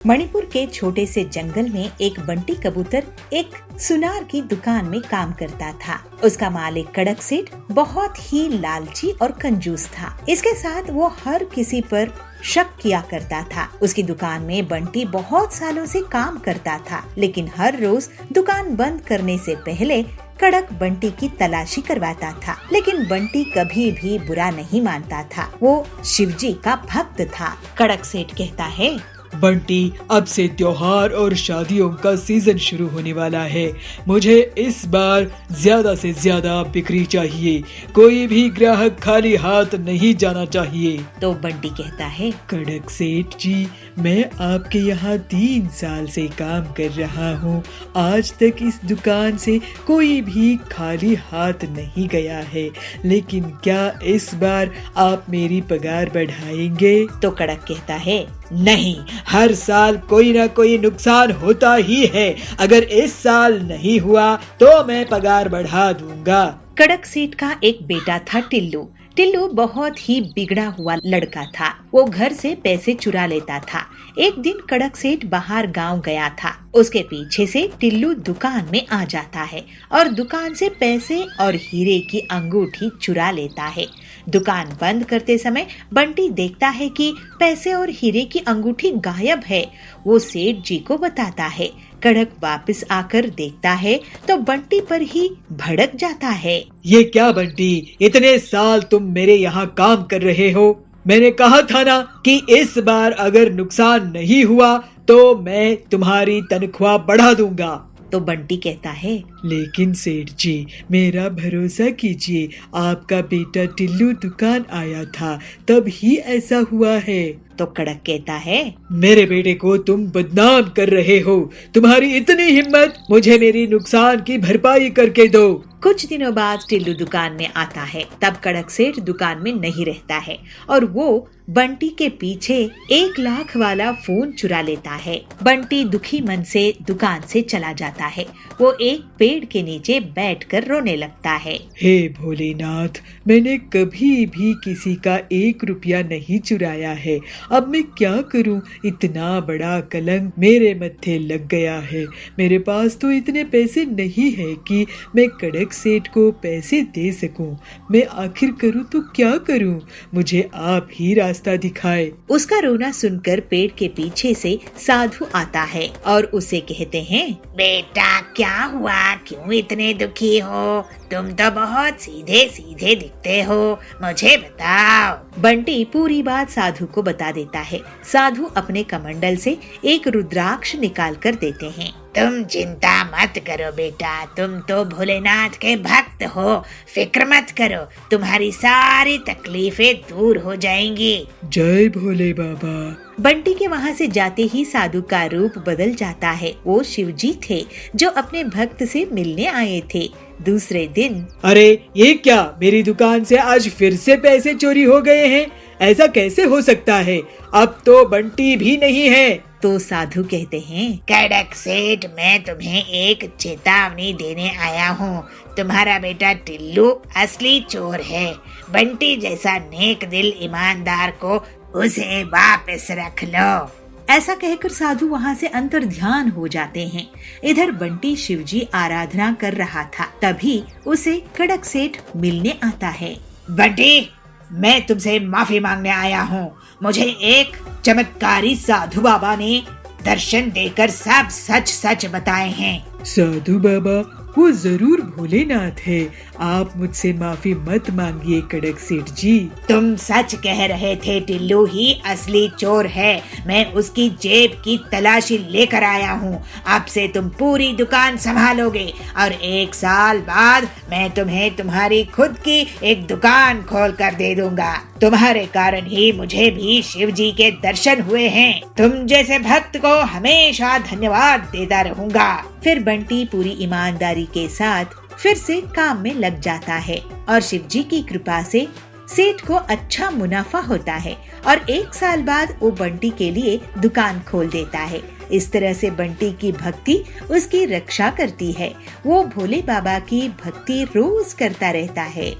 मणिपुर के छोटे से जंगल में एक बंटी कबूतर एक सुनार की दुकान में काम करता था। उसका मालिक कड़क सेठ बहुत ही लालची और कंजूस था। इसके साथ वो हर किसी पर शक किया करता था। उसकी दुकान में बंटी बहुत सालों से काम करता था, लेकिन हर रोज दुकान बंद करने से पहले कड़क बंटी की तलाशी करवाता था। लेकिन बंटी कभी भी बुरा नहीं मानता था। वो शिवजी का भक्त था। कड़क सेठ कहता है, बंटी, अब से त्योहार और शादियों का सीजन शुरू होने वाला है। मुझे इस बार ज्यादा से ज्यादा बिक्री चाहिए। कोई भी ग्राहक खाली हाथ नहीं जाना चाहिए। तो बंटी कहता है, कड़क सेठ जी, मैं आपके यहाँ 3 साल से काम कर रहा हूँ। आज तक इस दुकान से कोई भी खाली हाथ नहीं गया है, लेकिन क्या इस बार आप मेरी पगार बढ़ाएंगे? तो कड़क कहता है, नहीं, हर साल कोई ना कोई नुकसान होता ही है। अगर इस साल नहीं हुआ तो मैं पगार बढ़ा दूंगा। कड़क सेठ का एक बेटा था टिल्लू। टिल्लू बहुत ही बिगड़ा हुआ लड़का था। वो घर से पैसे चुरा लेता था। एक दिन कड़क सेठ बाहर गांव गया था। उसके पीछे से टिल्लू दुकान में आ जाता है और दुकान से पैसे और हीरे की अंगूठी चुरा लेता है। दुकान बंद करते समय बंटी देखता है कि पैसे और हीरे की अंगूठी गायब है। वो सेठ जी को बताता है। कड़क वापस आकर देखता है तो बंटी पर ही भड़क जाता है। ये क्या बंटी, इतने साल तुम मेरे यहाँ काम कर रहे हो। मैंने कहा था ना कि इस बार अगर नुकसान नहीं हुआ तो मैं तुम्हारी तनख्वाह बढ़ा दूंगा। तो बंटी कहता है, लेकिन सेठ जी, मेरा भरोसा कीजिए, आपका बेटा टिल्लू दुकान आया था तब ही ऐसा हुआ है। तो कड़क कहता है, मेरे बेटे को तुम बदनाम कर रहे हो। तुम्हारी इतनी हिम्मत, मुझे मेरी नुकसान की भरपाई करके दो। कुछ दिनों बाद टिल्लू दुकान में आता है। तब कड़क सेठ दुकान में नहीं रहता है और वो बंटी के पीछे 1 लाख वाला फोन चुरा लेता है। बंटी दुखी मन से दुकान से चला जाता है। वो एक पेड़ के नीचे बैठकर रोने लगता है। हे भोलेनाथ, मैंने कभी भी किसी का 1 रुपया नहीं चुराया है। अब मैं क्या करूं? इतना बड़ा कलंक मेरे मत्थे लग गया है। मेरे पास तो इतने पैसे नहीं है कि मैं कड़क सेठ को पैसे दे सकूं। मैं आखिर करूं तो क्या करूं? मुझे आप ही रास्ता दिखाए। उसका रोना सुनकर पेड़ के पीछे से साधु आता है और उसे कहते हैं, बेटा क्या हुआ, क्यों इतने दुखी हो? तुम तो बहुत सीधे सीधे दिखते हो, मुझे बताओ। बंटी पूरी बात साधु को बता देता है। साधु अपने कमंडल से एक रुद्राक्ष निकाल कर देते हैं। तुम चिंता मत करो बेटा, तुम तो भोलेनाथ के भक्त हो। फिक्र मत करो, तुम्हारी सारी तकलीफें दूर हो जाएंगी। जय भोले बाबा। बंटी के वहाँ से जाते ही साधु का रूप बदल जाता है। वो शिवजी थे जो अपने भक्त से मिलने आए थे। दूसरे दिन, अरे ये क्या, मेरी दुकान से आज फिर से पैसे चोरी हो गए हैं। ऐसा कैसे हो सकता है? अब तो बंटी भी नहीं है। तो साधु कहते हैं, कड़क सेठ, मैं तुम्हें एक चेतावनी देने आया हूँ। तुम्हारा बेटा टिल्लू असली चोर है। बंटी जैसा नेक दिल ईमानदार को उसे वापस रख लो। ऐसा कहकर साधु वहाँ से अंतर ध्यान हो जाते हैं। इधर बंटी शिवजी आराधना कर रहा था। तभी उसे कड़क सेठ मिलने आता है। बंटी, मैं तुमसे माफी मांगने आया हूँ। मुझे एक चमत्कारी साधु बाबा ने दर्शन देकर सब सच सच बताए हैं। साधु बाबा, वो जरूर भोलेनाथ है। आप मुझसे माफी मत मांगिए कड़क सेठ जी। तुम सच कह रहे थे, टिल्लू ही असली चोर है। मैं उसकी जेब की तलाशी लेकर आया हूँ। अब से तुम पूरी दुकान संभालोगे और 1 साल बाद मैं तुम्हें तुम्हारी खुद की एक दुकान खोल कर दे दूंगा। तुम्हारे कारण ही मुझे भी शिव जी के दर्शन हुए हैं। तुम जैसे भक्त को हमेशा धन्यवाद देता रहूंगा। फिर बंटी पूरी ईमानदारी के साथ फिर से काम में लग जाता है और शिवजी की कृपा से सेठ को अच्छा मुनाफा होता है और 1 साल बाद वो बंटी के लिए दुकान खोल देता है। इस तरह से बंटी की भक्ति उसकी रक्षा करती है। वो भोले बाबा की भक्ति रोज करता रहता है।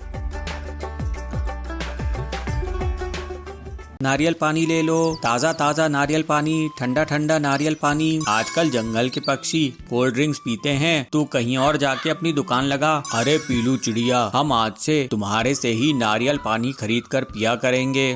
नारियल पानी ले लो, ताज़ा ताज़ा नारियल पानी, ठंडा ठंडा नारियल पानी। आजकल जंगल के पक्षी कोल्ड ड्रिंक्स पीते हैं, तू कहीं और जाके अपनी दुकान लगा। अरे पीलू चिड़िया, हम आज से तुम्हारे से ही नारियल पानी खरीद कर पिया करेंगे।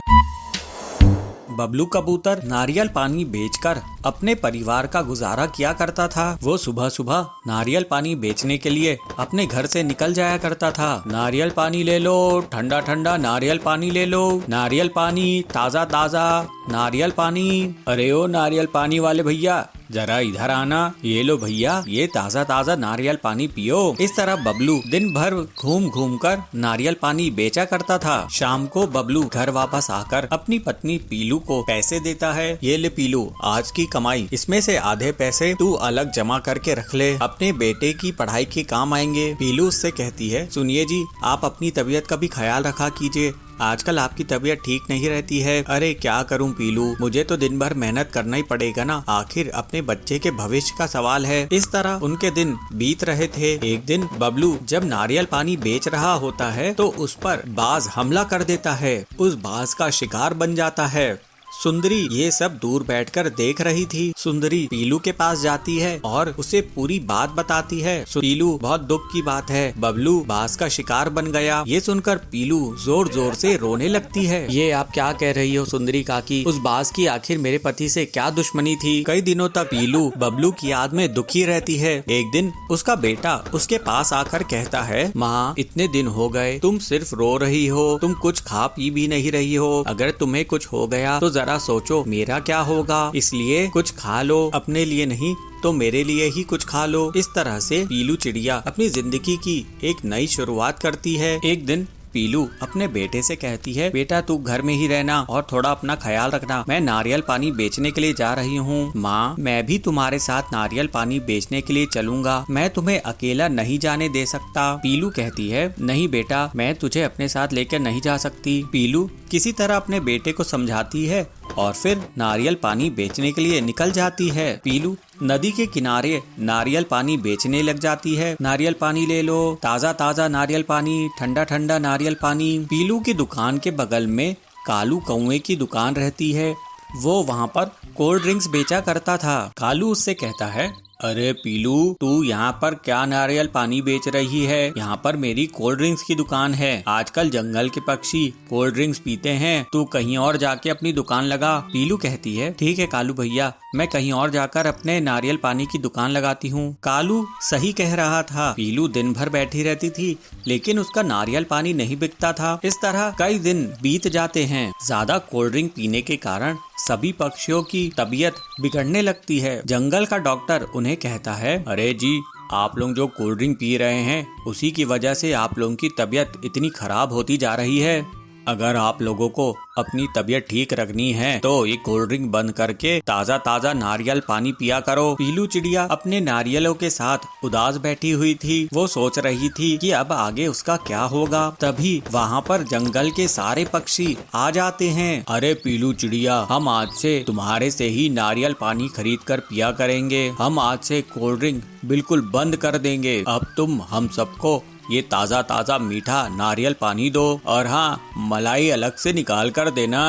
बबलू कबूतर नारियल पानी बेचकर अपने परिवार का गुजारा किया करता था। वो सुबह सुबह नारियल पानी बेचने के लिए अपने घर से निकल जाया करता था। नारियल पानी ले लो, ठंडा ठंडा नारियल पानी ले लो, नारियल पानी ताज़ा ताज़ा नारियल पानी। अरे ओ नारियल पानी वाले भैया, जरा इधर आना, ये लो भैया, ये ताज़ा ताज़ा नारियल पानी पियो। इस तरह बबलू दिन भर घूम घूम कर नारियल पानी बेचा करता था। शाम को बबलू घर वापस आकर अपनी पत्नी पीलू को पैसे देता है। ये ले पीलू, आज की कमाई, इसमें से आधे पैसे तू अलग जमा करके रख ले, अपने बेटे की पढ़ाई के काम आएंगे। पीलू उससे कहती है, सुनिए जी, आप अपनी तबीयत का भी ख्याल रखा कीजिए, आजकल आपकी तबीयत ठीक नहीं रहती है। अरे क्या करूं पीलू, मुझे तो दिन भर मेहनत करना ही पड़ेगा ना, आखिर अपने बच्चे के भविष्य का सवाल है। इस तरह उनके दिन बीत रहे थे। एक दिन बबलू जब नारियल पानी बेच रहा होता है तो उस पर बाज हमला कर देता है। उस बाज का शिकार बन जाता है। सुंदरी ये सब दूर बैठकर देख रही थी। सुंदरी पीलू के पास जाती है और उसे पूरी बात बताती है। पीलू, बहुत दुख की बात है, बबलू बाज का शिकार बन गया। ये सुनकर पीलू जोर जोर से रोने लगती है। ये आप क्या कह रही हो सुंदरी काकी, उस बाज की आखिर मेरे पति से क्या दुश्मनी थी? कई दिनों तक पीलू बबलू की याद में दुखी रहती है। एक दिन उसका बेटा उसके पास आकर कहता है, माँ इतने दिन हो गए, तुम सिर्फ रो रही हो, तुम कुछ खा पी भी नहीं रही हो, अगर तुम्हें कुछ हो गया तो जरा सोचो मेरा क्या होगा, इसलिए कुछ खा लो, अपने लिए नहीं तो मेरे लिए ही कुछ खा लो। इस तरह से पीलू चिड़िया अपनी जिंदगी की एक नई शुरुआत करती है। एक दिन पीलू अपने बेटे से कहती है, बेटा तू घर में ही रहना और थोड़ा अपना ख्याल रखना, मैं नारियल पानी बेचने के लिए जा रही हूँ। माँ, मैं भी तुम्हारे साथ नारियल पानी बेचने के लिए चलूंगा, मैं तुम्हें अकेला नहीं जाने दे सकता। पीलू कहती है, नहीं बेटा, मैं तुझे अपने साथ लेकर नहीं जा सकती। पीलू किसी तरह अपने बेटे को समझाती है और फिर नारियल पानी बेचने के लिए निकल जाती है। पीलू नदी के किनारे नारियल पानी बेचने लग जाती है। नारियल पानी ले लो, ताज़ा ताज़ा नारियल पानी, ठंडा ठंडा नारियल पानी। पीलू की दुकान के बगल में कालू कौवे की दुकान रहती है। वो वहाँ पर कोल्ड ड्रिंक्स बेचा करता था। कालू उससे कहता है, अरे पीलू, तू यहाँ पर क्या नारियल पानी बेच रही है? यहाँ पर मेरी कोल्ड ड्रिंक्स की दुकान है। आजकल जंगल के पक्षी कोल्ड ड्रिंक्स पीते हैं, तू कहीं और जाके अपनी दुकान लगा। पीलू कहती है, ठीक है कालू भैया, मैं कहीं और जाकर अपने नारियल पानी की दुकान लगाती हूँ। कालू सही कह रहा था। पीलू दिन भर बैठी रहती थी, लेकिन उसका नारियल पानी नहीं बिकता था। इस तरह कई दिन बीत जाते हैं। ज्यादा कोल्ड ड्रिंक पीने के कारण सभी पक्षियों की तबीयत बिगड़ने लगती है। जंगल का डॉक्टर उन्हें कहता है, अरे जी, आप लोग जो कोल्ड ड्रिंक पी रहे हैं उसी की वजह से आप लोगों की तबीयत इतनी खराब होती जा रही है। अगर आप लोगों को अपनी तबीयत ठीक रखनी है तो ये कोल्ड ड्रिंक बंद करके ताज़ा ताज़ा नारियल पानी पिया करो। पीलू चिड़िया अपने नारियलों के साथ उदास बैठी हुई थी। वो सोच रही थी कि अब आगे उसका क्या होगा। तभी वहाँ पर जंगल के सारे पक्षी आ जाते हैं। अरे पीलू चिड़िया, हम आज से तुम्हारे से ही नारियल पानी खरीद कर पिया करेंगे। हम आज से कोल्ड ड्रिंक बिल्कुल बंद कर देंगे। अब तुम हम सबको ये ताज़ा ताज़ा मीठा नारियल पानी दो, और हाँ, मलाई अलग से निकाल कर देना।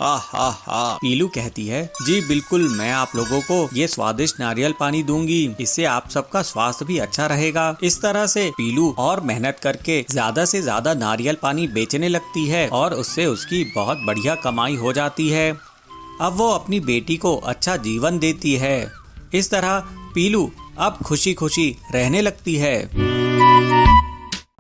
पीलू कहती है, जी बिल्कुल, मैं आप लोगों को ये स्वादिष्ट नारियल पानी दूंगी, इससे आप सबका स्वास्थ्य भी अच्छा रहेगा। इस तरह से पीलू और मेहनत करके ज्यादा से ज्यादा नारियल पानी बेचने लगती है और उससे उसकी बहुत बढ़िया कमाई हो जाती है। अब वो अपनी बेटी को अच्छा जीवन देती है। इस तरह पीलू अब खुशी खुशी रहने लगती है।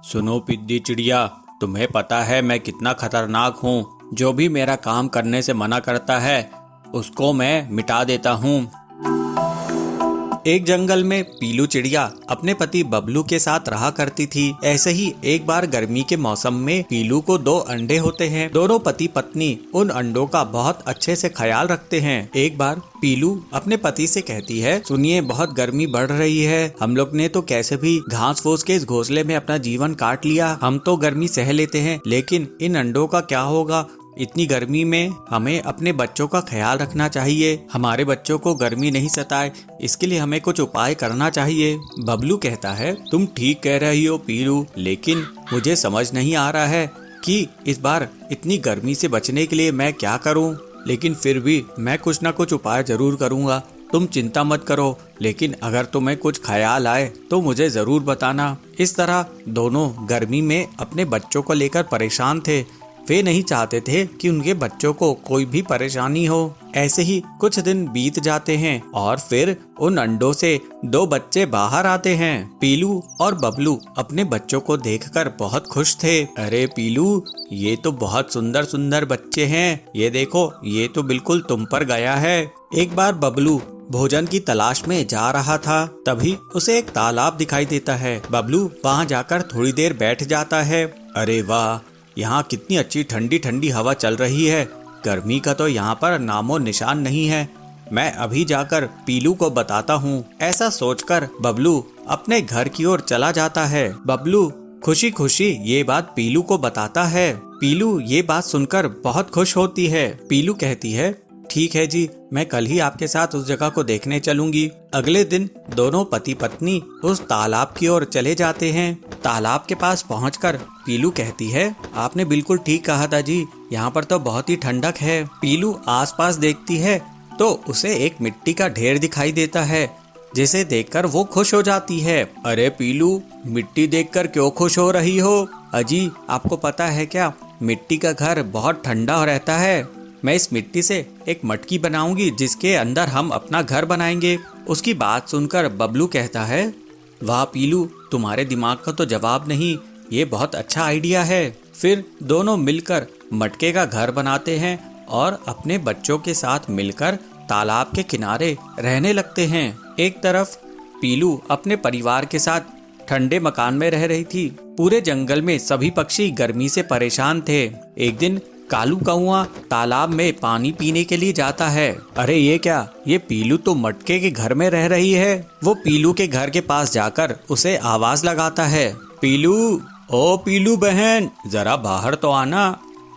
सुनो पिद्दी चिड़िया, तुम्हें पता है मैं कितना खतरनाक हूँ। जो भी मेरा काम करने से मना करता है उसको मैं मिटा देता हूँ। एक जंगल में पीलू चिड़िया अपने पति बबलू के साथ रहा करती थी। ऐसे ही एक बार गर्मी के मौसम में पीलू को 2 अंडे होते हैं। दोनों पति पत्नी उन अंडों का बहुत अच्छे से ख्याल रखते हैं। एक बार पीलू अपने पति से कहती है, सुनिए, बहुत गर्मी बढ़ रही है, हम लोग ने तो कैसे भी घास फूस के इस घोंसले में अपना जीवन काट लिया। हम तो गर्मी सह लेते हैं, लेकिन इन अंडों का क्या होगा? इतनी गर्मी में हमें अपने बच्चों का ख्याल रखना चाहिए। हमारे बच्चों को गर्मी नहीं सताए, इसके लिए हमें कुछ उपाय करना चाहिए। बबलू कहता है, तुम ठीक कह रही हो पीलू, लेकिन मुझे समझ नहीं आ रहा है कि इस बार इतनी गर्मी से बचने के लिए मैं क्या करूं, लेकिन फिर भी मैं कुछ ना कुछ उपाय जरूर करूंगा। तुम चिंता मत करो, लेकिन अगर तुम्हें कुछ ख्याल आए तो मुझे जरूर बताना। इस तरह दोनों गर्मी में अपने बच्चों को लेकर परेशान थे। वे नहीं चाहते थे कि उनके बच्चों को कोई भी परेशानी हो। ऐसे ही कुछ दिन बीत जाते हैं और फिर उन अंडों से 2 बच्चे बाहर आते हैं। पीलू और बबलू अपने बच्चों को देखकर बहुत खुश थे। अरे पीलू, ये तो बहुत सुंदर सुंदर बच्चे हैं, ये देखो, ये तो बिल्कुल तुम पर गया है। एक बार बबलू भोजन की तलाश में जा रहा था, तभी उसे एक तालाब दिखाई देता है। बबलू वहाँ जाकर थोड़ी देर बैठ जाता है। अरे वाह, यहाँ कितनी अच्छी ठंडी ठंडी हवा चल रही है। गर्मी का तो यहाँ पर नामो निशान नहीं है। मैं अभी जाकर पीलू को बताता हूँ। ऐसा सोचकर बबलू अपने घर की ओर चला जाता है। बबलू खुशी खुशी ये बात पीलू को बताता है। पीलू ये बात सुनकर बहुत खुश होती है। पीलू कहती है, ठीक है जी, मैं कल ही आपके साथ उस जगह को देखने चलूंगी। अगले दिन दोनों पति पत्नी उस तालाब की ओर चले जाते हैं। तालाब के पास पहुंचकर पीलू कहती है, आपने बिल्कुल ठीक कहा था जी, यहाँ पर तो बहुत ही ठंडक है। पीलू आसपास देखती है तो उसे एक मिट्टी का ढेर दिखाई देता है, जिसे देखकर वो खुश हो जाती है। अरे पीलू, मिट्टी देखकर क्यों खुश हो रही हो? अजी, आपको पता है क्या, मिट्टी का घर बहुत ठंडा रहता है। मैं इस मिट्टी से एक मटकी बनाऊंगी जिसके अंदर हम अपना घर बनाएंगे। उसकी बात सुनकर बबलू कहता है, वाह पीलू, तुम्हारे दिमाग का तो जवाब नहीं, ये बहुत अच्छा आइडिया है। फिर दोनों मिलकर मटके का घर बनाते हैं और अपने बच्चों के साथ मिलकर तालाब के किनारे रहने लगते हैं। एक तरफ पीलू अपने परिवार के साथ ठंडे मकान में रह रही थी। पूरे जंगल में सभी पक्षी गर्मी से परेशान थे। एक दिन कालू कौआ तालाब में पानी पीने के लिए जाता है। अरे ये क्या, ये पीलू तो मटके के घर में रह रही है। वो पीलू के घर के पास जाकर उसे आवाज लगाता है, पीलू, ओ पीलू बहन, जरा बाहर तो आना।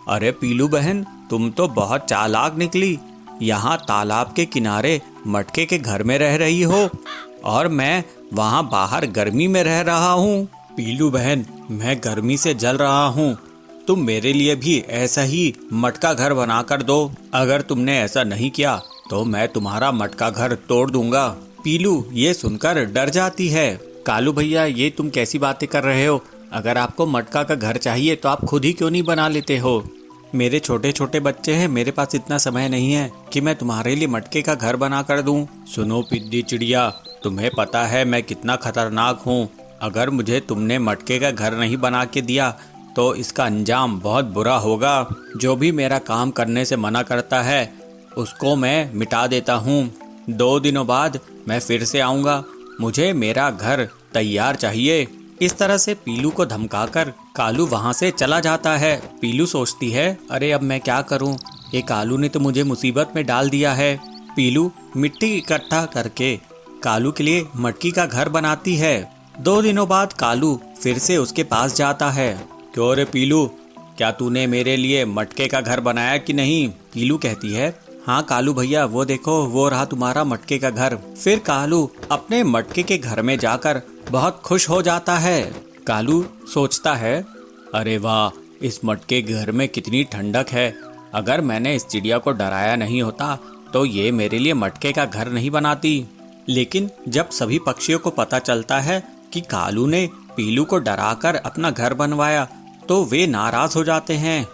अरे पीलू बहन, तुम तो बहुत चालाक निकली, यहाँ तालाब के किनारे मटके के घर में रह रही हो और मैं वहाँ बाहर गर्मी में रह रहा हूँ। पीलू बहन, मैं गर्मी से जल रहा हूँ, तुम मेरे लिए भी ऐसा ही मटका घर बना कर दो। अगर तुमने ऐसा नहीं किया तो मैं तुम्हारा मटका घर तोड़ दूंगा। पीलू ये सुनकर डर जाती है। कालू भैया, ये तुम कैसी बातें कर रहे हो? अगर आपको मटका का घर चाहिए तो आप खुद ही क्यों नहीं बना लेते हो? मेरे छोटे छोटे बच्चे हैं, मेरे पास इतना समय नहीं है कि मैं तुम्हारे लिए मटके का घर बना कर दूं। सुनो पिद्दी चिड़िया, तुम्हें पता है मैं कितना खतरनाक हूँ। अगर मुझे तुमने मटके का घर नहीं बना के दिया तो इसका अंजाम बहुत बुरा होगा। जो भी मेरा काम करने से मना करता है उसको मैं मिटा देता हूँ। 2 दिनों बाद मैं फिर से आऊँगा, मुझे मेरा घर तैयार चाहिए। इस तरह से पीलू को धमकाकर कालू वहाँ से चला जाता है। पीलू सोचती है, अरे अब मैं क्या करूँ, ये कालू ने तो मुझे मुसीबत में डाल दिया है। पीलू मिट्टी इकट्ठा करके कालू के लिए मटकी का घर बनाती है। 2 दिनों बाद कालू फिर से उसके पास जाता है। क्यों रे पीलू, क्या तूने मेरे लिए मटके का घर बनाया कि नहीं? पीलू कहती है, हाँ कालू भैया, वो देखो, वो रहा तुम्हारा मटके का घर। फिर कालू अपने मटके के घर में जाकर बहुत खुश हो जाता है। कालू सोचता है, अरे वाह, इस मटके के घर में कितनी ठंडक है। अगर मैंने इस चिड़िया को डराया नहीं होता तो ये मेरे लिए मटके का घर नहीं बनाती। लेकिन जब सभी पक्षियों को पता चलता है कि कालू ने पीलू को डराकर अपना घर बनवाया तो वे नाराज हो जाते हैं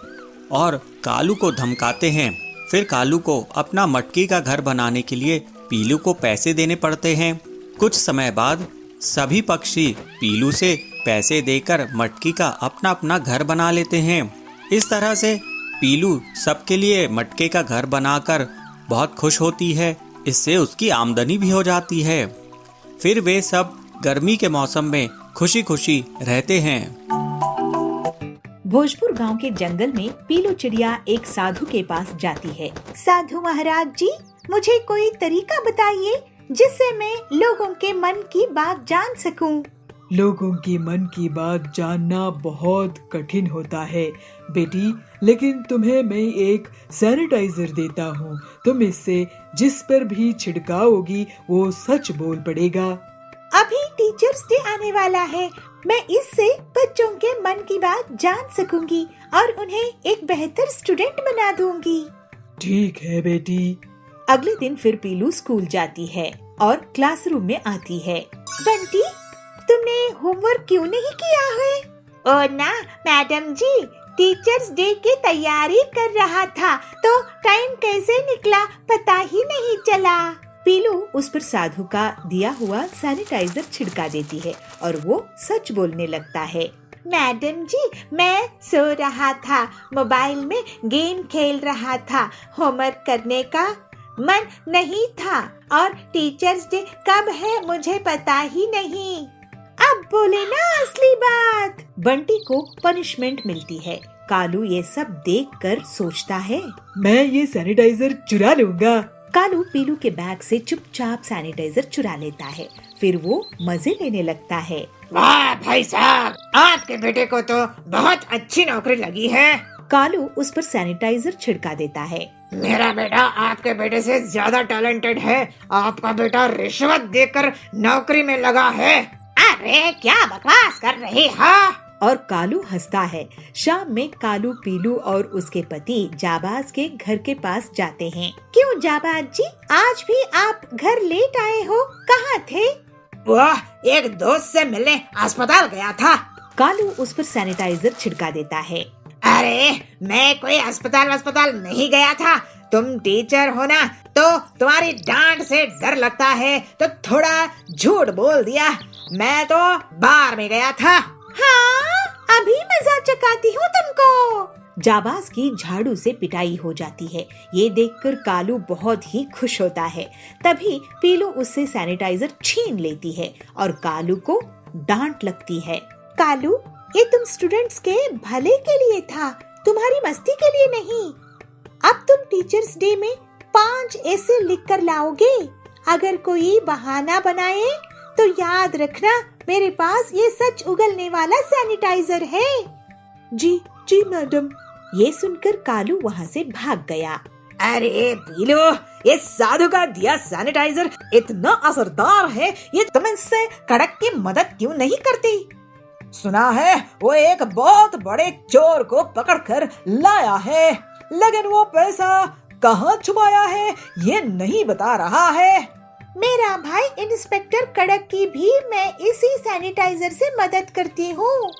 और कालू को धमकाते हैं। फिर कालू को अपना मटकी का घर बनाने के लिए पीलू को पैसे देने पड़ते हैं। कुछ समय बाद सभी पक्षी पीलू से पैसे देकर मटकी का अपना अपना घर बना लेते हैं। इस तरह से पीलू सबके लिए मटके का घर बनाकर बहुत खुश होती है। इससे उसकी आमदनी भी हो जाती है। फिर वे सब गर्मी के मौसम में खुशी खुशी रहते हैं। भोजपुर गांव के जंगल में पीलू चिड़िया एक साधु के पास जाती है। साधु महाराज जी, मुझे कोई तरीका बताइए जिससे मैं लोगों के मन की बात जान सकूं। लोगों की मन की बात जानना बहुत कठिन होता है बेटी, लेकिन तुम्हें मैं एक सैनिटाइजर देता हूँ। तुम इससे जिस पर भी छिड़काओगी वो सच बोल पड़ेगा। अभी टीचर्स डे आने वाला है। मैं इससे बच्चों के मन की बात जान सकूंगी और उन्हें एक बेहतर स्टूडेंट बना दूंगी। ठीक है बेटी। अगले दिन फिर पीलू स्कूल जाती है और क्लासरूम में आती है। बंटी, तुमने होमवर्क क्यों नहीं किया है? ओ ना मैडम जी, टीचर्स डे की तैयारी कर रहा था तो टाइम कैसे निकला पता ही नहीं चला। पीलू उस पर साधु का दिया हुआ सैनिटाइजर छिड़का देती है और वो सच बोलने लगता है। मैडम जी, मैं सो रहा था, मोबाइल में गेम खेल रहा था, होमवर्क करने का मन नहीं था और टीचर्स डे कब है मुझे पता ही नहीं। अब बोले ना असली बात। बंटी को पनिशमेंट मिलती है। कालू ये सब देखकर सोचता है, मैं ये सैनिटाइजर चुरा लूंगा। कालू पीलू के बैग से चुपचाप सैनिटाइजर चुरा लेता है। फिर वो मजे लेने लगता है। वाह भाई साहब, आपके बेटे को तो बहुत अच्छी नौकरी लगी है। कालू उस पर सैनिटाइजर छिड़का देता है। मेरा बेटा आपके बेटे से ज्यादा टैलेंटेड है। आपका बेटा रिश्वत देकर नौकरी में लगा है। अरे क्या बकवास कर रहे हो? और कालू हंसता है। शाम में कालू पीलू और उसके पति जाबाज के घर के पास जाते हैं। क्यों जाबाज जी, आज भी आप घर लेट आए हो? कहाँ थे? वह एक दोस्त से मिलने अस्पताल गया था। कालू उस पर सैनिटाइजर छिड़का देता है। अरे मैं कोई अस्पताल नहीं गया था। तुम टीचर हो ना, तो तुम्हारी डांट से डर लगता है तो थोड़ा झूठ बोल दिया। मैं तो बार में गया था। हाँ, अभी मजाक चकाती हूँ तुमको। जाबाज की झाड़ू से पिटाई हो जाती है। ये देखकर कालू बहुत ही खुश होता है। तभी पीलू उससे सैनिटाइजर छीन लेती है और कालू को डांट लगती है। कालू, ये तुम स्टूडेंट्स के भले के लिए था, तुम्हारी मस्ती के लिए नहीं। अब तुम टीचर्स डे में 5 ऐसे लिख कर लाओगे। अगर कोई बहाना बनाए तो याद रखना, मेरे पास ये सच उगलने वाला सैनिटाइजर है। जी जी मैडम। ये सुनकर कालू वहाँ से भाग गया। अरे पीलू, ये साधु का दिया सैनिटाइजर इतना असरदार है, ये तुम इससे कड़क की मदद क्यों नहीं करती? सुना है वो एक बहुत बड़े चोर को पकड़कर लाया है, लेकिन वो पैसा कहाँ छुपाया है ये नहीं बता रहा है। मेरा भाई इंस्पेक्टर कड़क की भी मैं इसी सैनिटाइजर से मदद करती हूँ।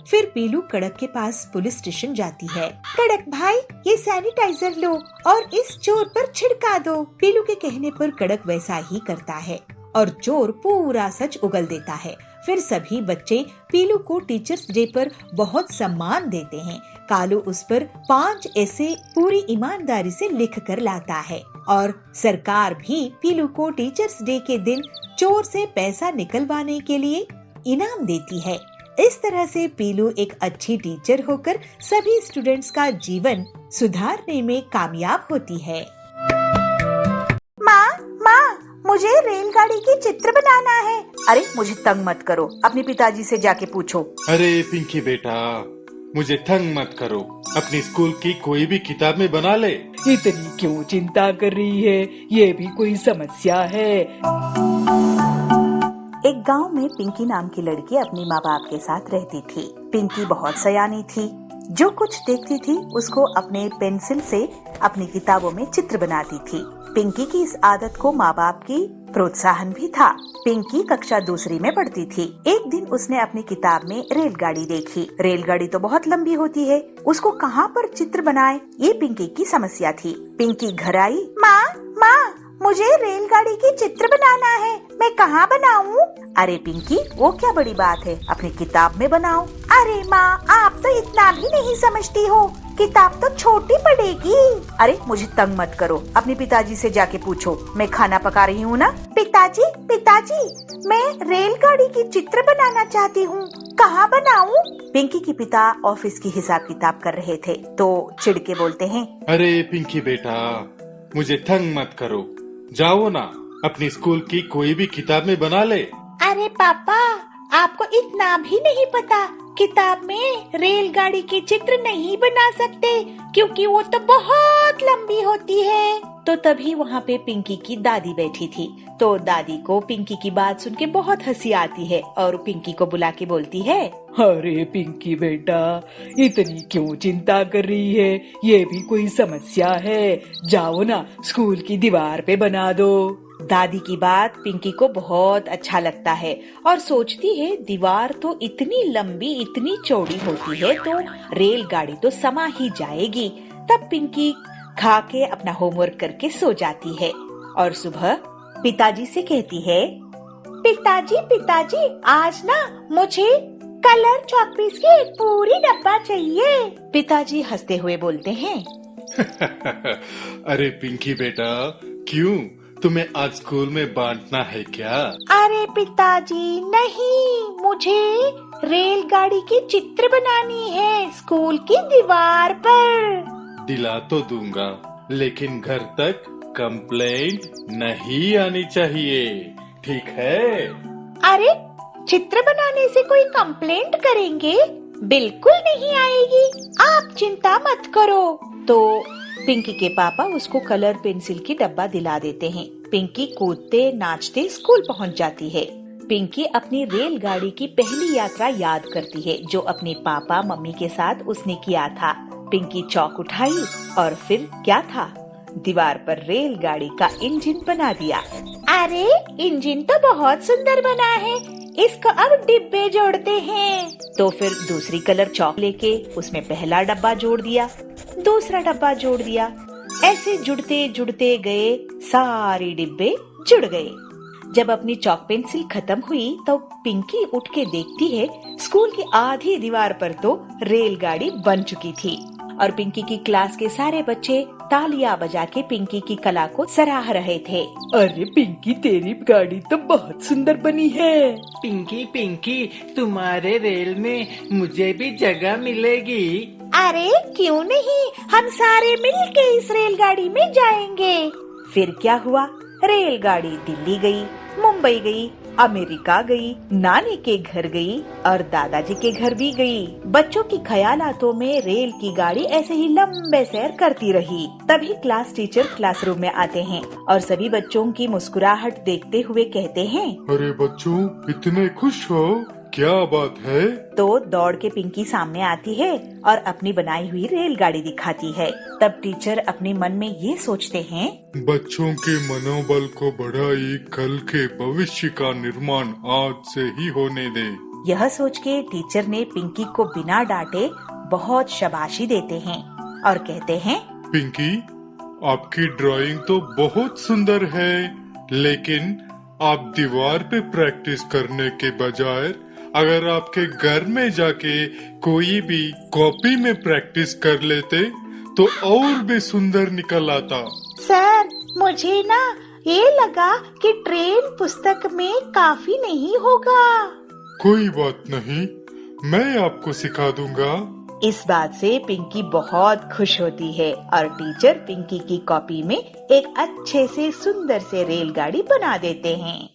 फिर पीलू कड़क के पास पुलिस स्टेशन जाती है। कड़क भाई, ये सैनिटाइजर लो और इस चोर पर छिड़का दो। पीलू के कहने पर कड़क वैसा ही करता है और चोर पूरा सच उगल देता है। फिर सभी बच्चे पीलू को टीचर्स डे पर बहुत सम्मान देते हैं। कालू उस पर 5 ऐसे पूरी ईमानदारी से लिख कर लाता है और सरकार भी पीलू को टीचर्स डे के दिन चोर से पैसा निकलवाने के लिए इनाम देती है। इस तरह से पीलू एक अच्छी टीचर होकर सभी स्टूडेंट्स का जीवन सुधारने में कामयाब होती है। माँ, मुझे रेलगाड़ी की चित्र बनाना है। अरे मुझे तंग मत करो, अपने पिताजी से जाके पूछो। अरे पिंकी बेटा, मुझे तंग मत करो, अपनी स्कूल की कोई भी किताब में बना ले। इतनी क्यों चिंता कर रही है? ये भी कोई समस्या है? एक गांव में पिंकी नाम की लड़की अपने माँ बाप के साथ रहती थी। पिंकी बहुत सयानी थी। जो कुछ देखती थी उसको अपने पेंसिल से अपनी किताबों में चित्र बनाती थी। पिंकी की इस आदत को माँ बाप की प्रोत्साहन भी था। पिंकी कक्षा 2 में पढ़ती थी। एक दिन उसने अपनी किताब में रेलगाड़ी देखी। रेलगाड़ी तो बहुत लंबी होती है, उसको कहाँ पर चित्र बनाए, ये पिंकी की समस्या थी। पिंकी घर आई। माँ, मुझे रेलगाड़ी की चित्र बनाना है, मैं कहाँ बनाऊँ? अरे पिंकी, वो क्या बड़ी बात है, अपनी किताब में बनाओ। अरे माँ, आप तो इतना भी नहीं समझती हो, किताब तो छोटी पड़ेगी। अरे मुझे तंग मत करो, अपने पिताजी से जाके पूछो, मैं खाना पका रही हूँ ना। पिताजी, मैं रेलगाड़ी की चित्र बनाना चाहती हूँ, कहाँ बनाऊँ? पिंकी के पिता ऑफिस की हिसाब किताब कर रहे थे तो चिढ़ के बोलते हैं, अरे पिंकी बेटा, मुझे तंग मत करो, जाओ ना, अपनी स्कूल की कोई भी किताब में बना ले। अरे पापा, आपको इतना भी नहीं पता, किताब में रेलगाड़ी की चित्र नहीं बना सकते क्योंकि वो तो बहुत लंबी होती है। तो तभी वहाँ पे पिंकी की दादी बैठी थी। तो दादी को पिंकी की बात सुन के बहुत हंसी आती है और पिंकी को बुला के बोलती है, अरे पिंकी बेटा, इतनी क्यों चिंता कर रही है? ये भी कोई समस्या है? जाओ ना, स्कूल की दीवार पे बना दो। दादी की बात पिंकी को बहुत अच्छा लगता है और सोचती है दीवार तो इतनी लंबी इतनी चौड़ी होती है तो रेलगाड़ी तो समा ही जाएगी। तब पिंकी खा के अपना होमवर्क करके सो जाती है और सुबह पिताजी से कहती है, पिताजी आज ना मुझे कलर चॉकपीस की एक पूरी डब्बा चाहिए। पिताजी हंसते हुए बोलते हैं, अरे पिंकी बेटा, क्यों, तुम्हें आज स्कूल में बांटना है क्या? अरे पिताजी नहीं, मुझे रेलगाड़ी की चित्र बनानी है स्कूल की दीवार पर। दिला तो दूंगा, लेकिन घर तक कंप्लेंट नहीं आनी चाहिए, ठीक है? अरे चित्र बनाने से कोई कंप्लेंट करेंगे? बिल्कुल नहीं आएगी, आप चिंता मत करो। तो पिंकी के पापा उसको कलर पेंसिल की डब्बा दिला देते हैं। पिंकी कूदते नाचते स्कूल पहुंच जाती है। पिंकी अपनी रेलगाड़ी की पहली यात्रा याद करती है जो अपने पापा मम्मी के साथ उसने किया था। पिंकी चौक उठाई और फिर क्या था, दीवार पर रेलगाड़ी का इंजन बना दिया। अरे इंजन तो बहुत सुंदर बना है, इसको अब डिब्बे जोड़ते हैं। तो फिर दूसरी कलर चौक लेके उसमें पहला डब्बा जोड़ दिया, दूसरा डब्बा जोड़ दिया। ऐसे जुड़ते जुड़ते गए, सारे डिब्बे जुड़ गए। जब अपनी चौक पेंसिल खत्म हुई तो पिंकी उठ के देखती है स्कूल की आधी दीवार पर तो रेलगाड़ी बन चुकी थी और पिंकी की क्लास के सारे बच्चे तालियां बजा के पिंकी की कला को सराह रहे थे। अरे पिंकी, तेरी गाड़ी तो बहुत सुंदर बनी है। पिंकी, तुम्हारे रेल में मुझे भी जगह मिलेगी? अरे क्यों नहीं, हम सारे मिलके इस रेलगाड़ी में जाएंगे। फिर क्या हुआ, रेलगाड़ी दिल्ली गई, मुंबई गई, अमेरिका गई, नानी के घर गई और दादाजी के घर भी गई। बच्चों की ख्यालातों में रेल की गाड़ी ऐसे ही लंबे सैर करती रही। तभी क्लास टीचर क्लासरूम में आते हैं और सभी बच्चों की मुस्कुराहट देखते हुए कहते हैं, अरे बच्चों, इतने खुश हो, क्या बात है? तो दौड़ के पिंकी सामने आती है और अपनी बनाई हुई रेलगाड़ी दिखाती है। तब टीचर अपने मन में ये सोचते हैं, बच्चों के मनोबल को बढ़ाई, कल के भविष्य का निर्माण आज से ही होने दे। यह सोच के टीचर ने पिंकी को बिना डांटे बहुत शाबाशी देते हैं और कहते हैं, पिंकी, आपकी ड्राइंग तो बहुत सुंदर है, लेकिन आप दीवार पे प्रैक्टिस करने के बजाय अगर आपके घर में जाके कोई भी कॉपी में प्रैक्टिस कर लेते तो और भी सुंदर निकल आता। सर, मुझे ना ये लगा कि ट्रेन पुस्तक में काफी नहीं होगा। कोई बात नहीं, मैं आपको सिखा दूंगा। इस बात से पिंकी बहुत खुश होती है और टीचर पिंकी की कॉपी में एक अच्छे से सुंदर से रेलगाड़ी बना देते हैं।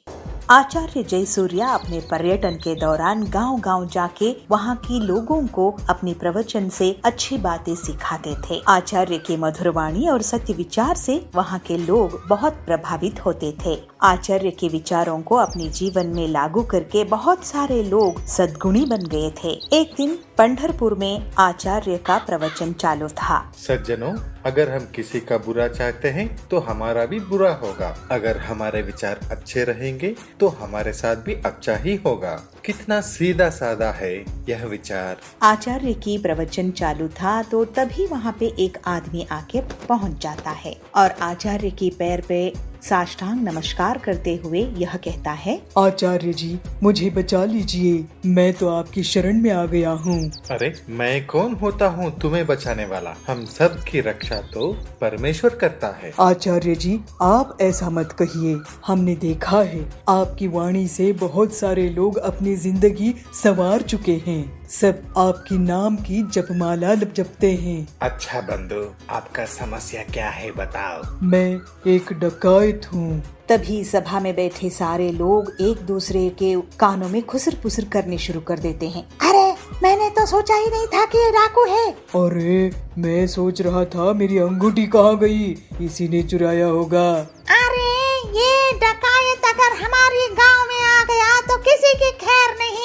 आचार्य जयसूर्या अपने पर्यटन के दौरान गांव-गांव जाके वहां के लोगों को अपनी प्रवचन से अच्छी बातें सिखाते थे। आचार्य के मधुर वाणी और सत्य विचार से वहां के लोग बहुत प्रभावित होते थे। आचार्य के विचारों को अपने जीवन में लागू करके बहुत सारे लोग सद्गुणी बन गए थे। एक दिन पंढरपुर में आचार्य का प्रवचन चालू था। सज्जनों, अगर हम किसी का बुरा चाहते हैं तो हमारा भी बुरा होगा। अगर हमारे विचार अच्छे रहेंगे तो हमारे साथ भी अच्छा ही होगा। कितना सीधा साधा है यह विचार। आचार्य की प्रवचन चालू था तो तभी वहाँ पे एक आदमी आके पहुँच जाता है और आचार्य की पैर पे साष्टांग नमस्कार करते हुए यह कहता है, आचार्य जी, मुझे बचा लीजिए, मैं तो आपकी शरण में आ गया हूँ। अरे मैं कौन होता हूँ तुम्हें बचाने वाला? हम सब की रक्षा तो परमेश्वर करता है। आचार्य जी, आप ऐसा मत कहिए। हमने देखा है आपकी वाणी से बहुत सारे लोग अपनी जिंदगी संवार चुके हैं। सब आपकी नाम की जपमाला जपते हैं। अच्छा बंधु, आपका समस्या क्या है बताओ। मैं एक डकैत हूँ। तभी सभा में बैठे सारे लोग एक दूसरे के कानों में खुसर पुसर करने शुरू कर देते हैं। अरे मैंने तो सोचा ही नहीं था कि ये डाकू है। अरे मैं सोच रहा था मेरी अंगूठी कहाँ गई, इसी ने चुराया होगा। अरे ये डकायत अगर हमारे गांव में आ गया तो किसी की खैर नहीं।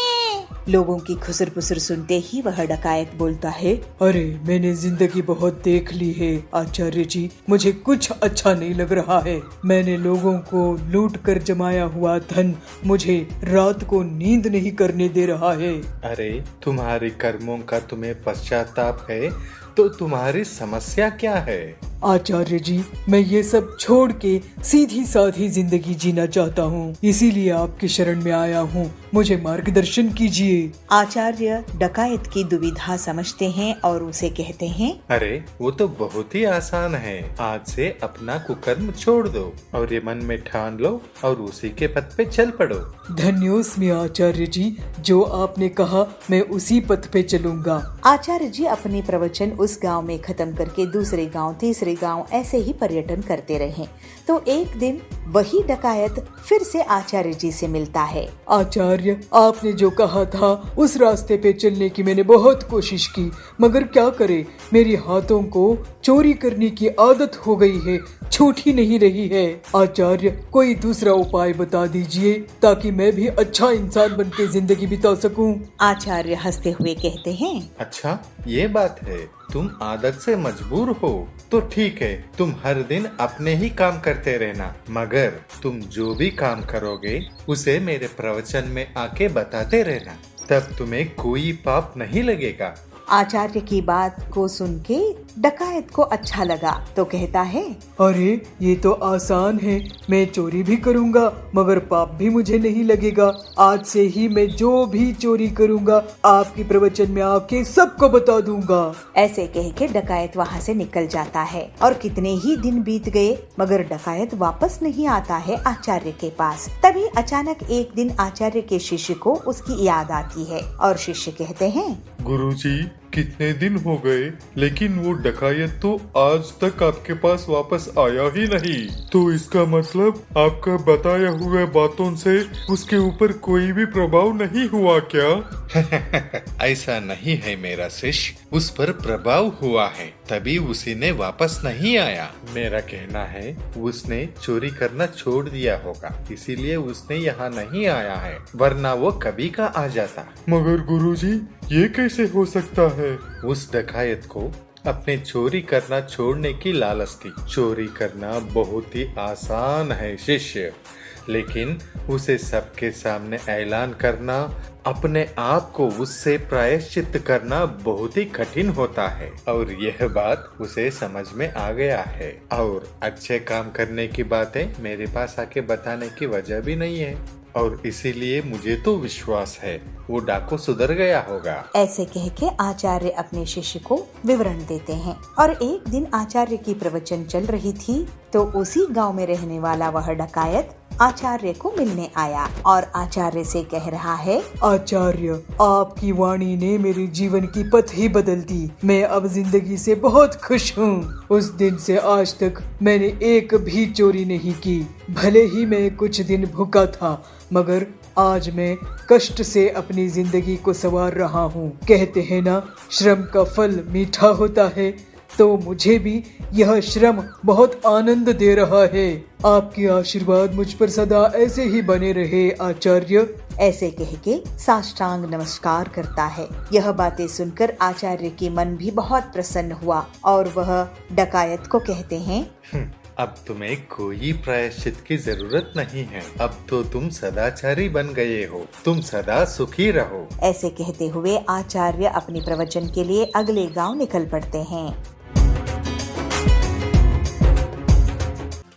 लोगों की खुसर पुसर सुनते ही वह डकायत बोलता है, अरे मैंने जिंदगी बहुत देख ली है आचार्य जी, मुझे कुछ अच्छा नहीं लग रहा है। मैंने लोगों को लूट कर जमाया हुआ धन मुझे रात को नींद नहीं करने दे रहा है। अरे तुम्हारे कर्मों का तुम्हें पश्चाताप है तो तुम्हारी समस्या क्या है? आचार्य जी, मैं ये सब छोड़ के सीधी साधी जिंदगी जीना चाहता हूँ, इसीलिए आपकी शरण में आया हूँ, मुझे मार्गदर्शन कीजिए। आचार्य डकायत की दुविधा समझते हैं और उसे कहते हैं, अरे वो तो बहुत ही आसान है। आज से अपना कुकर्म छोड़ दो और ये मन में ठान लो और उसी के पथ पे चल पड़ो। धन्योस्मि आचार्य जी, जो आपने कहा मैं उसी पथ पे चलूंगा। आचार्य जी अपने प्रवचन उस गांव में खत्म करके दूसरे गांव, तीसरे गांव ऐसे ही पर्यटन करते रहे। तो एक दिन वही डकायत फिर से आचार्य जी से मिलता है। आचार्य, आपने जो कहा था उस रास्ते पे चलने की मैंने बहुत कोशिश की, मगर क्या करे, मेरी हाथों को चोरी करने की आदत हो गई है, छूट ही नहीं रही है। आचार्य, कोई दूसरा उपाय बता दीजिए ताकि मैं भी अच्छा इंसान बन के जिंदगी बिता सकूं। आचार्य हंसते हुए कहते हैं, अच्छा ये बात है, तुम आदत से मजबूर हो तो ठीक है, तुम हर दिन अपने ही काम करते रहना, मगर तुम जो भी काम करोगे उसे मेरे प्रवचन में आके बताते रहना, तब तुम्हें कोई पाप नहीं लगेगा। आचार्य की बात को सुन के डकायत को अच्छा लगा तो कहता है, अरे ये तो आसान है, मैं चोरी भी करूंगा मगर पाप भी मुझे नहीं लगेगा। आज से ही मैं जो भी चोरी करूंगा आपके प्रवचन में आके सबको बता दूंगा। ऐसे कह के डकायत वहाँ से निकल जाता है और कितने ही दिन बीत गए मगर डकायत वापस नहीं आता है आचार्य के पास। तभी अचानक एक दिन आचार्य के शिष्य को उसकी याद आती है और शिष्य कहते हैं, गुरुजी, कितने दिन हो गए लेकिन वो डकायत तो आज तक आपके पास वापस आया ही नहीं। तो इसका मतलब आपका बताया हुआ बातों से उसके ऊपर कोई भी प्रभाव नहीं हुआ क्या? ऐसा नहीं है मेरा शिष्य, उस पर प्रभाव हुआ है तभी उसी ने वापस नहीं आया। मेरा कहना है उसने चोरी करना छोड़ दिया होगा, इसीलिए उसने यहाँ नहीं आया है, वरना वो कभी का आ जाता। मगर गुरुजी, ये कैसे हो सकता है? उस डकायत को अपने चोरी करना छोड़ने की लालच थी। चोरी करना बहुत ही आसान है शिष्य, लेकिन उसे सबके सामने ऐलान करना, अपने आप को उससे प्रायश्चित करना बहुत ही कठिन होता है और यह बात उसे समझ में आ गया है। और अच्छे काम करने की बातें मेरे पास आके बताने की वजह भी नहीं है और इसीलिए मुझे तो विश्वास है वो डाकू सुधर गया होगा। ऐसे कह के आचार्य अपने शिष्य को विवरण देते हैं। और एक दिन आचार्य की प्रवचन चल रही थी तो उसी गांव में रहने वाला वह डकायत आचार्य को मिलने आया और आचार्य से कह रहा है, आचार्य, आपकी वाणी ने मेरे जीवन की पथ ही बदल दी। मैं अब जिंदगी से बहुत खुश हूँ। उस दिन से आज तक मैंने एक भी चोरी नहीं की। भले ही मैं कुछ दिन भूखा था मगर आज मैं कष्ट से अपनी जिंदगी को संवार रहा हूँ। कहते हैं ना, श्रम का फल मीठा होता है, तो मुझे भी यह श्रम बहुत आनंद दे रहा है। आपकी आशीर्वाद मुझ पर सदा ऐसे ही बने रहे आचार्य। ऐसे कह के साष्टांग नमस्कार करता है। यह बातें सुनकर आचार्य की मन भी बहुत प्रसन्न हुआ और वह डकायत को कहते हैं, अब तुम्हें कोई प्रायश्चित की जरूरत नहीं है, अब तो तुम सदाचारी बन गए हो, तुम सदा सुखी रहो। ऐसे कहते हुए आचार्य अपने प्रवचन के लिए अगले गांव निकल पड़ते हैं।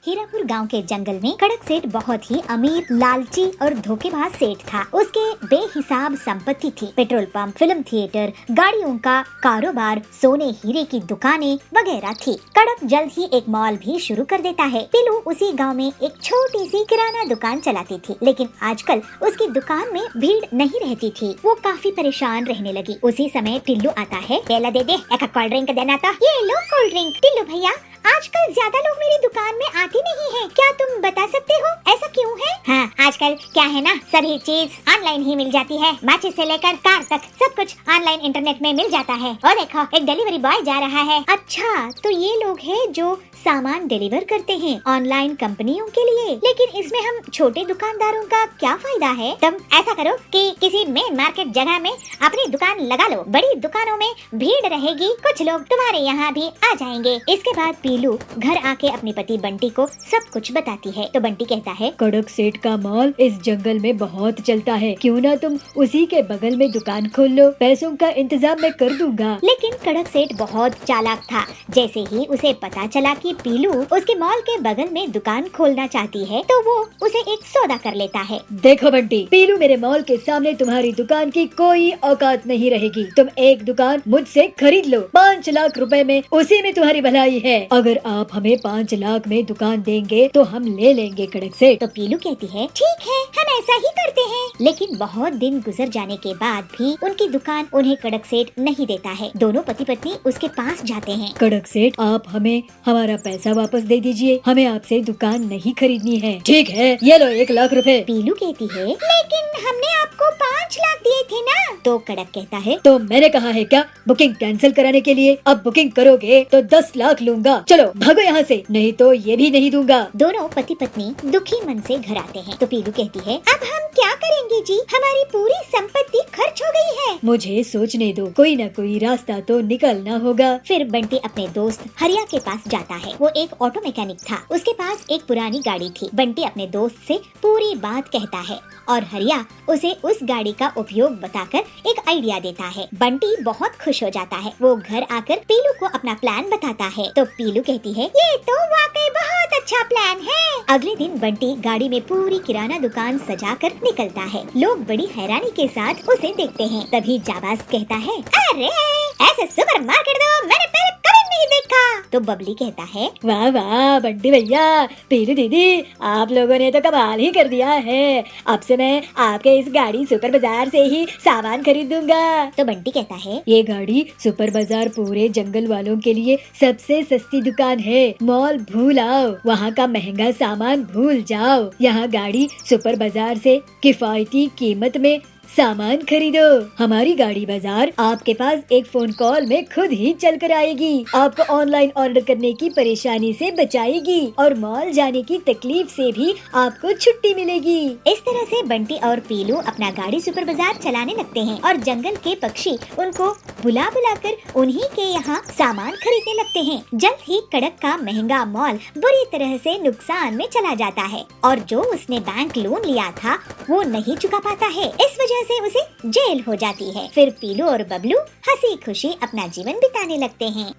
हीरापुर गांव के जंगल में कड़क सेठ बहुत ही अमीर, लालची और धोखेबाज सेठ था। उसके बेहिसाब संपत्ति थी। पेट्रोल पंप, फिल्म थिएटर, गाड़ियों का कारोबार, सोने हीरे की दुकानें वगैरह थी। कड़क जल्द ही एक मॉल भी शुरू कर देता है। पिलू उसी गांव में एक छोटी सी किराना दुकान चलाती थी, लेकिन आजकल उसकी दुकान में भीड़ नहीं रहती थी। वो काफी परेशान रहने लगी। उसी समय टिल्लू आता है। केला दे दे, एक कोल्ड ड्रिंक देना था। ये लो कोल्ड ड्रिंक। टिल्लू भैया, आजकल ज्यादा लोग मेरी दुकान में आते नहीं हैं। क्या तुम बता सकते हो ऐसा क्यों है? हाँ, आजकल क्या है ना, सभी चीज ऑनलाइन ही मिल जाती है। माचिस से लेकर कार तक सब कुछ ऑनलाइन इंटरनेट में मिल जाता है। और देखो, एक डिलीवरी बॉय जा रहा है। अच्छा, तो ये लोग हैं जो सामान डिलीवर करते हैं ऑनलाइन कंपनियों के लिए। लेकिन इसमें हम छोटे दुकानदारों का क्या फायदा है? तुम ऐसा करो कि किसी मेन मार्केट जगह में अपनी दुकान लगा लो। बड़ी दुकानों में भीड़ रहेगी, कुछ लोग तुम्हारे यहाँ भी आ जाएंगे। इसके बाद पीलू घर आके अपने पति बंटी को सब कुछ बताती है। तो बंटी कहता है, कड़क सेठ का मॉल इस जंगल में बहुत चलता है, क्यों ना तुम उसी के बगल में दुकान खोल लो, पैसों का इंतजाम मैं कर दूंगा। लेकिन कड़क सेठ बहुत चालाक था। जैसे ही उसे पता चला कि पीलू उसके मॉल के बगल में दुकान खोलना चाहती है, तो वो उसे एक सौदा कर लेता है। देखो बंटी, पीलू, मेरे मॉल के सामने तुम्हारी दुकान की कोई औकात नहीं रहेगी। तुम एक दुकान मुझसे खरीद लो, 5 लाख रुपए में, उसी में तुम्हारी भलाई है। अगर आप हमें 5 लाख में दुकान देंगे तो हम ले लेंगे कड़क सेठ। तो पीलू कहती है, ठीक है, हम ऐसा ही करते हैं। लेकिन बहुत दिन गुजर जाने के बाद भी उनकी दुकान उन्हें कड़क सेठ नहीं देता है। दोनों पति पत्नी उसके पास जाते हैं। कड़क सेठ, आप हमें हमारा पैसा वापस दे दीजिए, हमें आपसे दुकान नहीं खरीदनी है। ठीक है, ये लो 1 लाख रुपए। पीलू कहती है, लेकिन हमने आपको 5 लाख दिए थे ना। तो कड़क कहता है, तो मैंने कहा है क्या बुकिंग कैंसिल कराने के लिए? अब बुकिंग करोगे तो 10 लाख लूंगा। चलो भागो यहाँ से, नहीं तो ये भी नहीं दूंगा। दोनों पति पत्नी दुखी मन से घर आते हैं। तो पीलू कहती है, अब हम क्या करेंगे जी, हमारी पूरी संपत्ति खर्च हो गई है। मुझे सोचने दो, कोई न कोई रास्ता तो निकलना होगा। फिर बंटी अपने दोस्त हरिया के पास जाता है। वो एक ऑटो मैकेनिक था। उसके पास एक पुरानी गाड़ी थी। बंटी अपने दोस्त से पूरी बात कहता है और हरिया उसे उस गाड़ी का उपयोग बताकर एक आइडिया देता है। बंटी बहुत खुश हो जाता है। वो घर आकर पीलू को अपना प्लान बताता है। तो पीलू कहती है, ये तो वाकई बहुत अच्छा प्लान है। अगले दिन बंटी गाड़ी में पूरी किराना दुकान सजाकर निकलता है। लोग बड़ी हैरानी के साथ उसे देखते हैं। तभी जाबाज कहता है, अरे ऐसे सुपर मार्केट तो मैंने पहले कभी नहीं देखा। तो बबली कहता है, वाह वाह बंटी भैया, पीलू दीदी, आप लोगों ने तो कमाल ही कर दिया है। अब से मैं आपके इस गाड़ी सुपर बाजार से ही सामान खरीदूंगा। तो बंटी कहता है, ये गाड़ी सुपर बाजार पूरे जंगल वालों के लिए सबसे सस्ती दुकान है। मॉल भूल आओ, वहाँ का महंगा सामान भूल जाओ। यहाँ गाड़ी सुपर बाजार से किफायती कीमत में सामान खरीदो। हमारी गाड़ी बाजार आपके पास एक फोन कॉल में खुद ही चल कर आएगी, आपको ऑनलाइन ऑर्डर करने की परेशानी से बचाएगी और मॉल जाने की तकलीफ से भी आपको छुट्टी मिलेगी। इस तरह से बंटी और पीलू अपना गाड़ी सुपर बाजार चलाने लगते हैं और जंगल के पक्षी उनको बुला बुलाकर उन्हीं के यहाँ सामान खरीदने लगते हैं। जल्द ही कड़क का महंगा मॉल बुरी तरह से नुकसान में चला जाता है और जो उसने बैंक लोन लिया था वो नहीं चुका पाता है। इस वजह से उसे जेल हो जाती है। फिर पीलू और बबलू हंसी खुशी अपना जीवन बिताने लगते हैं।